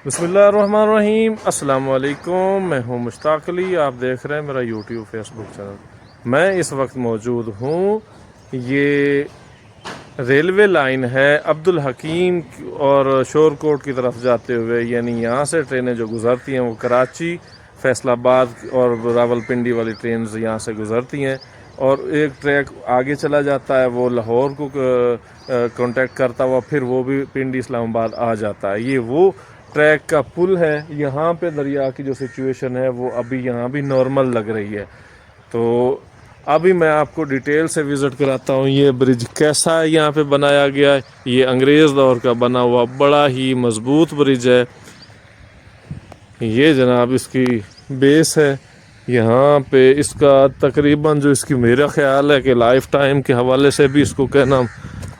बिस्मिल्लाहिर्रहमानिर्रहीम। अस्सलाम वालेकुम। मैं हूं मुश्ताक अली। आप देख रहे हैं मेरा यूट्यूब फेसबुक चैनल। मैं इस वक्त मौजूद हूं, ये रेलवे लाइन है अब्दुल हकीम और शोरकोट की तरफ जाते हुए, यानी यहाँ से ट्रेनें जो गुज़रती हैं वो कराची, फैसलाबाद और रावलपिंडी वाली ट्रेन यहाँ से गुज़रती हैं। और एक ट्रैक आगे चला जाता है, वो लाहौर को कांटेक्ट करता हुआ फिर वो भी पिंडी इस्लामाबाद आ जाता है। ये वो ट्रैक का पुल है। यहाँ पे दरिया की जो सिचुएशन है वो अभी यहाँ भी नॉर्मल लग रही है। तो अभी मैं आपको डिटेल से विज़िट कराता हूँ ये ब्रिज कैसा है, यहाँ पे बनाया गया है। ये अंग्रेज़ दौर का बना हुआ बड़ा ही मज़बूत ब्रिज है। ये जनाब इसकी बेस है। यहाँ पे इसका तकरीबन जो इसकी मेरा ख्याल है कि लाइफ टाइम के हवाले से भी इसको कहना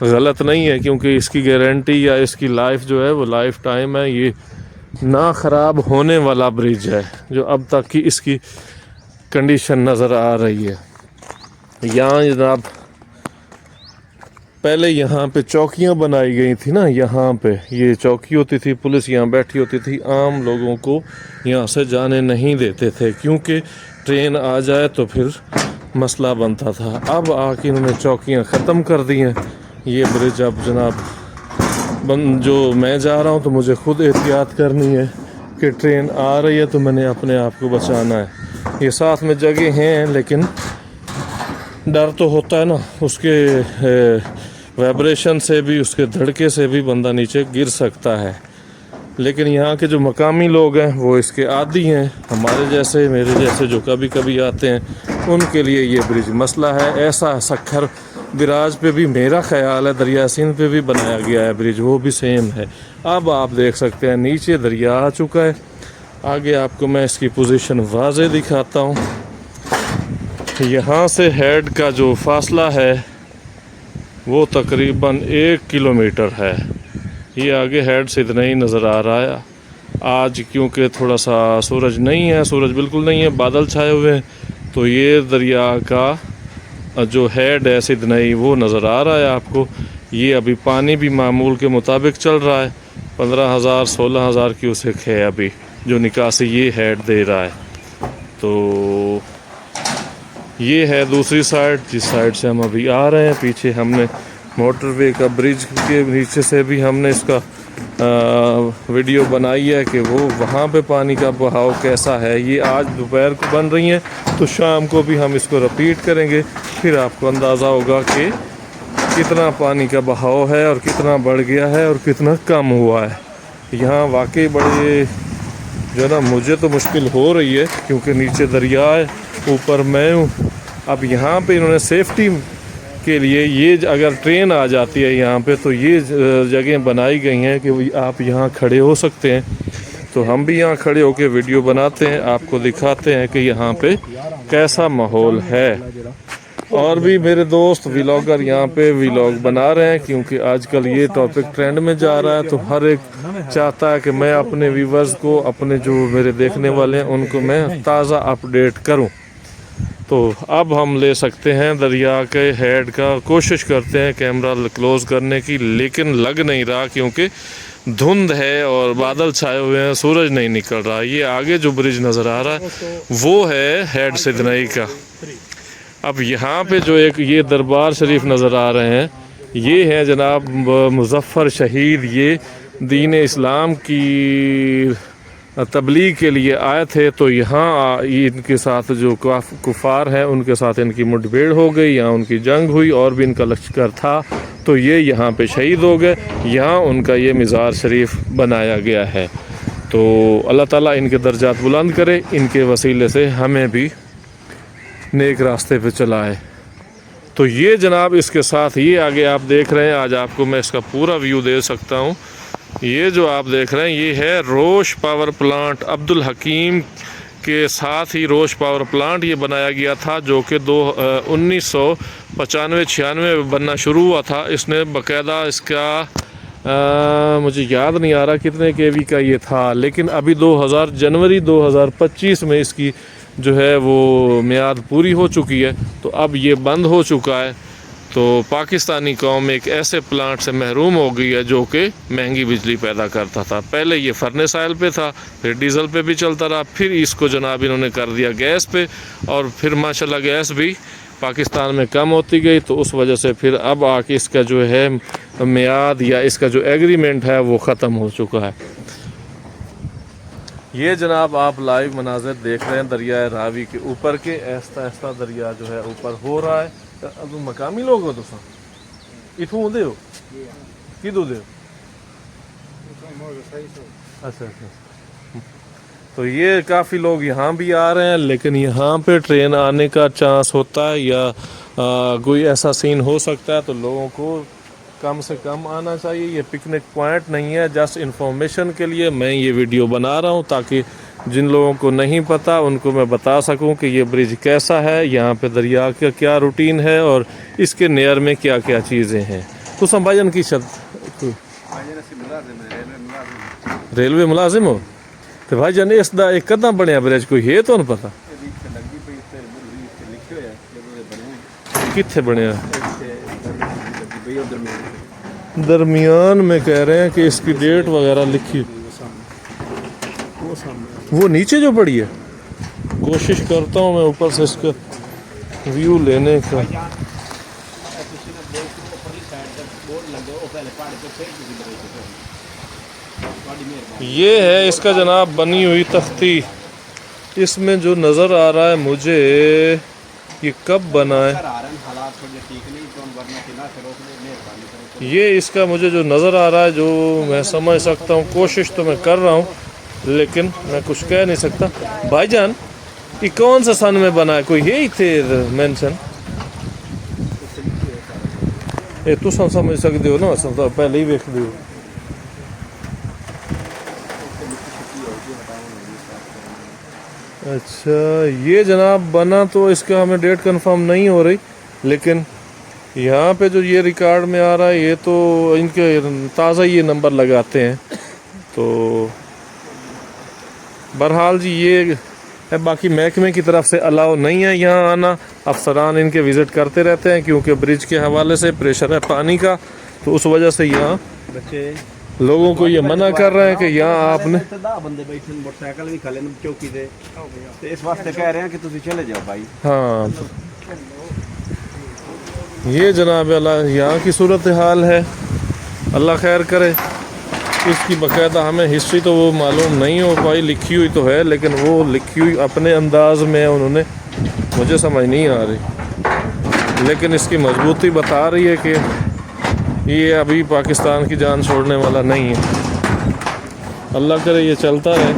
गलत नहीं है, क्योंकि इसकी गारंटी या इसकी लाइफ जो है वो लाइफ टाइम है। ये ना ख़राब होने वाला ब्रिज है जो अब तक की इसकी कंडीशन नज़र आ रही है। यहाँ जनाब पहले यहाँ पे चौकियाँ बनाई गई थी ना, यहाँ पे ये चौकी होती थी, पुलिस यहाँ बैठी होती थी, आम लोगों को यहाँ से जाने नहीं देते थे क्योंकि ट्रेन आ जाए तो फिर मसला बनता था। अब आके इन्होंने चौकियाँ ख़त्म कर दी हैं। ये ब्रिज अब जनाब जो मैं जा रहा हूँ तो मुझे खुद एहतियात करनी है कि ट्रेन आ रही है तो मैंने अपने आप को बचाना है। ये साथ में जगह हैं लेकिन डर तो होता है ना, उसके वाइब्रेशन से भी, उसके धड़के से भी बंदा नीचे गिर सकता है। लेकिन यहाँ के जो मकामी लोग हैं वो इसके आदी हैं। हमारे जैसे, मेरे जैसे जो कभी कभी आते हैं उनके लिए ये ब्रिज मसला है। ऐसा सखर बिराज पे भी मेरा ख्याल है दरिया सिंध पे भी बनाया गया है ब्रिज, वो भी सेम है। अब आप देख सकते हैं नीचे दरिया आ चुका है। आगे आपको मैं इसकी पोजीशन वाज़े दिखाता हूँ। यहाँ से हेड का जो फासला है वो तकरीबन 1 किलोमीटर है। ये आगे हेड से इतना ही नज़र आ रहा है। आज क्योंकि थोड़ा सा सूरज नहीं है, सूरज बिल्कुल नहीं है, बादल छाए हुए हैं, तो ये दरिया का जो हेड है सिदनई वो नज़र आ रहा है आपको। ये अभी पानी भी मामूल के मुताबिक चल रहा है। 15,000 16,000 क्यूसेक है अभी जो निकासी ये हेड दे रहा है। तो ये है दूसरी साइड, जिस साइड से हम अभी आ रहे हैं। पीछे हमने मोटरवे का ब्रिज के नीचे से भी हमने इसका वीडियो बनाई है कि वो वहाँ पे पानी का बहाव कैसा है। ये आज दोपहर को बन रही हैं तो शाम को भी हम इसको रिपीट करेंगे, फिर आपको अंदाज़ा होगा कि कितना पानी का बहाव है और कितना बढ़ गया है और कितना कम हुआ है। यहाँ वाकई बड़े जो ना, मुझे तो मुश्किल हो रही है क्योंकि नीचे दरिया है, ऊपर मैं हूँ। अब यहाँ पे इन्होंने सेफ्टी के लिए ये अगर ट्रेन आ जाती है यहाँ पे तो ये जगह बनाई गई हैं कि आप यहाँ खड़े हो सकते हैं। तो हम भी यहाँ खड़े होकर वीडियो बनाते हैं, आपको दिखाते हैं कि यहाँ पे कैसा माहौल है। और भी मेरे दोस्त व्लॉगर यहाँ पे व्लॉग बना रहे हैं क्योंकि आजकल ये टॉपिक ट्रेंड में जा रहा है। तो हर एक चाहता है कि मैं अपने व्यूवर्स को, अपने जो मेरे देखने वाले हैं उनको मैं ताज़ा अपडेट करूं। तो अब हम ले सकते हैं दरिया के हेड का, कोशिश करते हैं कैमरा क्लोज करने की, लेकिन लग नहीं रहा क्योंकि धुंध है और बादल छाए हुए हैं, सूरज नहीं निकल रहा। ये आगे जो ब्रिज नज़र आ रहा है वो है हेड सिदनई का। अब यहाँ पे जो एक ये दरबार शरीफ नज़र आ रहे हैं, ये हैं जनाब मुज़फ़्फ़र शहीद। ये दीन इस्लाम की तबलीग के लिए आए थे, तो यहाँ इनके साथ जो कुफार हैं उनके साथ इनकी मुठभेड़ हो गई, यहाँ उनकी जंग हुई और भी इनका लश्कर था, तो ये यहाँ पे शहीद हो गए। यहाँ उनका ये मज़ार शरीफ बनाया गया है। तो अल्लाह ताला इनके दर्जात बुलंद करे, इनके वसीले से हमें भी नेक रास्ते पे चलाए। तो ये जनाब इसके साथ ये आगे आप देख रहे हैं, आज आपको मैं इसका पूरा व्यू दे सकता हूँ। ये जो आप देख रहे हैं ये है रोश पावर प्लांट। अब्दुल हकीम के साथ ही रोश पावर प्लांट ये बनाया गया था जो कि 1995-96 में बनना शुरू हुआ था। इसने बाकायदा इसका मुझे याद नहीं आ रहा कितने केवी का ये था, लेकिन अभी जनवरी 2025 में इसकी जो है वो मियाद पूरी हो चुकी है, तो अब ये बंद हो चुका है। तो पाकिस्तानी कौम एक ऐसे प्लांट से महरूम हो गई है जो कि महंगी बिजली पैदा करता था। पहले ये फर्नेस ऑयल पे था, फिर डीज़ल पे भी चलता रहा, फिर इसको जनाब इन्होंने कर दिया गैस पे, और फिर माशाल्लाह गैस भी पाकिस्तान में कम होती गई, तो उस वजह से फिर अब आके इसका जो है मियाद या इसका जो एग्रीमेंट है वो ख़त्म हो चुका है। ये जनाब आप लाइव मनाज़र देख रहे हैं दरिया रावी के ऊपर के, ऐसा ऐसा दरिया जो है ऊपर हो रहा है। अब मकामी लोग हो तुम इथों दे हो किदों दे हो? अच्छा अच्छा। तो ये काफ़ी लोग यहाँ भी आ रहे हैं, लेकिन यहाँ पे ट्रेन आने का चांस होता है या कोई ऐसा सीन हो सकता है, तो लोगों को कम से कम आना चाहिए। ये पिकनिक पॉइंट नहीं है, जस्ट इंफॉर्मेशन के लिए मैं ये वीडियो बना रहा हूँ, ताकि जिन लोगों को नहीं पता उनको मैं बता सकूं कि ये ब्रिज कैसा है, यहाँ पे दरिया का क्या रूटीन है और इसके नियर में क्या क्या चीज़ें हैं। तो संभाजन की शब्द रेलवे मुलाजिम हो तो भाई जान इसका एक कदा बनया ब्रिज कोई है तो पता कितने बनया? दरमियान में कह रहे हैं कि इसकी डेट वगैरह लिखी, वो नीचे जो पड़ी है। कोशिश करता हूँ मैं ऊपर से इसका व्यू लेने का। ये है इसका जनाब बनी हुई तख्ती। इसमें जो नज़र आ रहा है मुझे, ये कब बना है, ये इसका मुझे जो नज़र आ रहा है, जो मैं समझ सकता हूँ, कोशिश तो मैं कर रहा हूँ लेकिन मैं कुछ कह नहीं सकता। भाईजान ये कौन सा सन में बना है, कोई है इतने मेंशन? ये तुम समझ सकते हो ना, असल तो पहले ही वेख दो। अच्छा ये जनाब बना, तो इसका हमें डेट कंफर्म नहीं हो रही, लेकिन यहाँ पे जो ये रिकॉर्ड में आ रहा है, ये तो इनके ताज़ा ये नंबर लगाते हैं। तो बहरहाल जी ये है, बाकी महकमे की तरफ से अलाउ नहीं है यहाँ आना। अफसरान इनके विज़िट करते रहते हैं, क्योंकि ब्रिज के हवाले से प्रेशर है पानी का, तो उस वजह से यहाँ लोगों को ये मना कर रहे हैं कि यहाँ आपने बंदे बैठे मोटरसाइकिल भी खले चौकी से, तो इस वास्ते कह रहे हैं कि तुम चले जाओ भाई। हाँ ये जनाब अल्लाह यहाँ की सूरत हाल है, अल्लाह खैर करे। इसकी बाकायदा हमें हिस्ट्री तो वो मालूम नहीं हो पाई, लिखी हुई तो है, लेकिन वो लिखी हुई अपने अंदाज में उन्होंने, मुझे समझ नहीं आ रही, लेकिन इसकी मजबूती बता रही है कि ये अभी पाकिस्तान की जान छोड़ने वाला नहीं है। अल्लाह करे ये चलता रहे।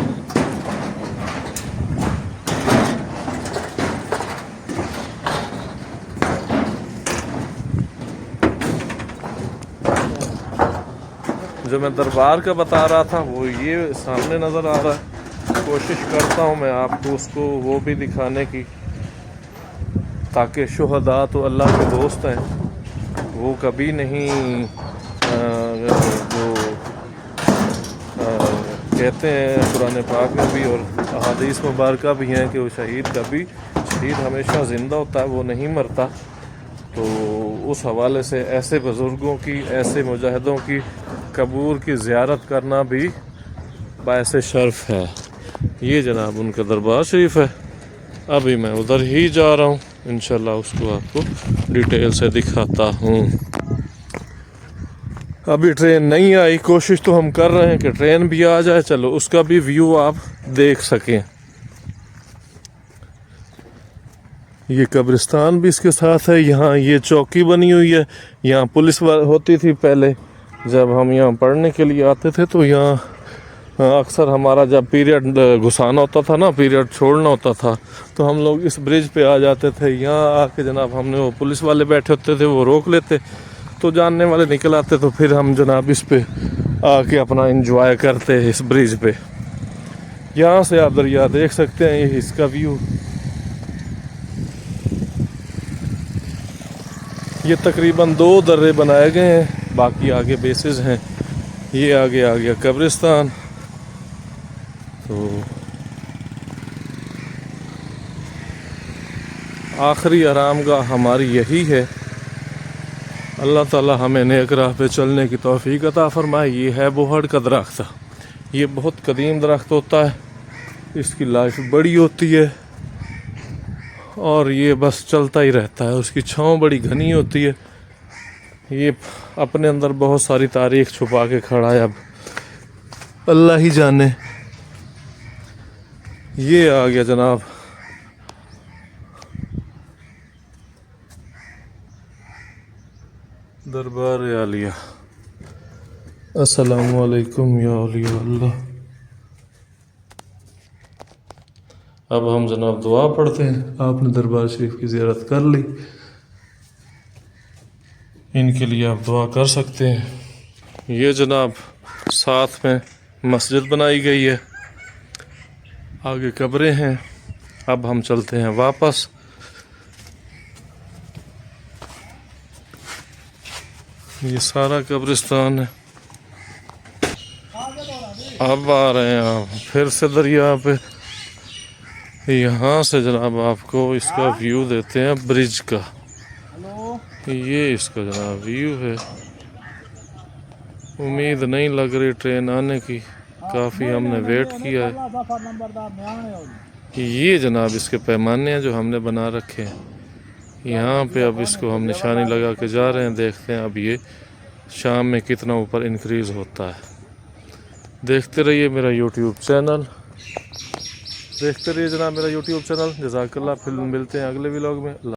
जो मैं दरबार का बता रहा था वो ये सामने नज़र आ रहा है। कोशिश करता हूँ मैं आपको उसको वो भी दिखाने की, ताकि शुहदा तो अल्लाह के दोस्त हैं, वो कभी नहीं जो कहते हैं कुरान पाक में भी और अहादीस मुबारक भी हैं कि वो शहीद हमेशा ज़िंदा होता है, वो नहीं मरता। तो उस हवाले से ऐसे बुज़ुर्गों की, ऐसे मुजाहिदों की कब्र की ज़ियारत करना भी बायस शर्फ है। ये जनाब उनका दरबार शरीफ है। अभी मैं उधर ही जा रहा हूँ, इंशाल्लाह उसको आपको डिटेल से दिखाता हूँ। अभी ट्रेन नहीं आई, कोशिश तो हम कर रहे हैं कि ट्रेन भी आ जाए, चलो उसका भी व्यू आप देख सकें। ये कब्रिस्तान भी इसके साथ है। यहाँ ये चौकी बनी हुई है, यहाँ पुलिस होती थी पहले। जब हम यहाँ पढ़ने के लिए आते थे तो यहाँ अक्सर हमारा जब पीरियड घुसाना होता था ना, पीरियड छोड़ना होता था, तो हम लोग इस ब्रिज पे आ जाते थे। यहाँ आके जनाब हमने, वो पुलिस वाले बैठे होते थे, वो रोक लेते, तो जानने वाले निकल आते, तो फिर हम जनाब इस पे आके अपना एंजॉय करते हैं इस ब्रिज पे। यहाँ से आप दरिया देख सकते हैं, ये इसका व्यू। ये तकरीबन 2 दर्रे बनाए गए हैं, बाकी आगे बेसिस हैं। ये आगे आ गया कब्रिस्तान। तो आखिरी आरामगाह हमारी यही है। अल्लाह ताला हमें नेक राह पे चलने की तौफीक अता फरमाए। ये है बोहड़ का दरख्त। ये बहुत कदीम दरख्त होता है, इसकी लाइफ बड़ी होती है और ये बस चलता ही रहता है। उसकी छाँव बड़ी घनी होती है। ये अपने अंदर बहुत सारी तारीख छुपा के खड़ा है। अब अल्लाह ही जाने। ये आ गया जनाब दरबार आलिया। अस्सलामु अलैकुम या औलिया अल्लाह। अब हम जनाब दुआ पढ़ते हैं। आपने दरबार शरीफ की ज़ियारत कर ली, इनके लिए आप दुआ कर सकते हैं। ये जनाब साथ में मस्जिद बनाई गई है, आगे कब्रें हैं। अब हम चलते हैं वापस। ये सारा कब्रिस्तान है। अब आ रहे हैं आप फिर से दरिया पे। यहाँ से जनाब आपको इसका व्यू देते हैं ब्रिज का। ये इसका जनाब व्यू है। उम्मीद नहीं लग रही ट्रेन आने की, काफ़ी हमने वेट किया है। ये जनाब इसके पैमाने हैं जो हमने बना रखे हैं। यहाँ पे अब इसको हम निशानी लगा के जा रहे हैं। देखते हैं अब ये शाम में कितना ऊपर इंक्रीज़ होता है। देखते रहिए मेरा यूट्यूब चैनल, देखते रहिए जनाब मेरा यूट्यूब चैनल। जज़ाकल्लाह। फिर मिलते हैं अगले व्लॉग में।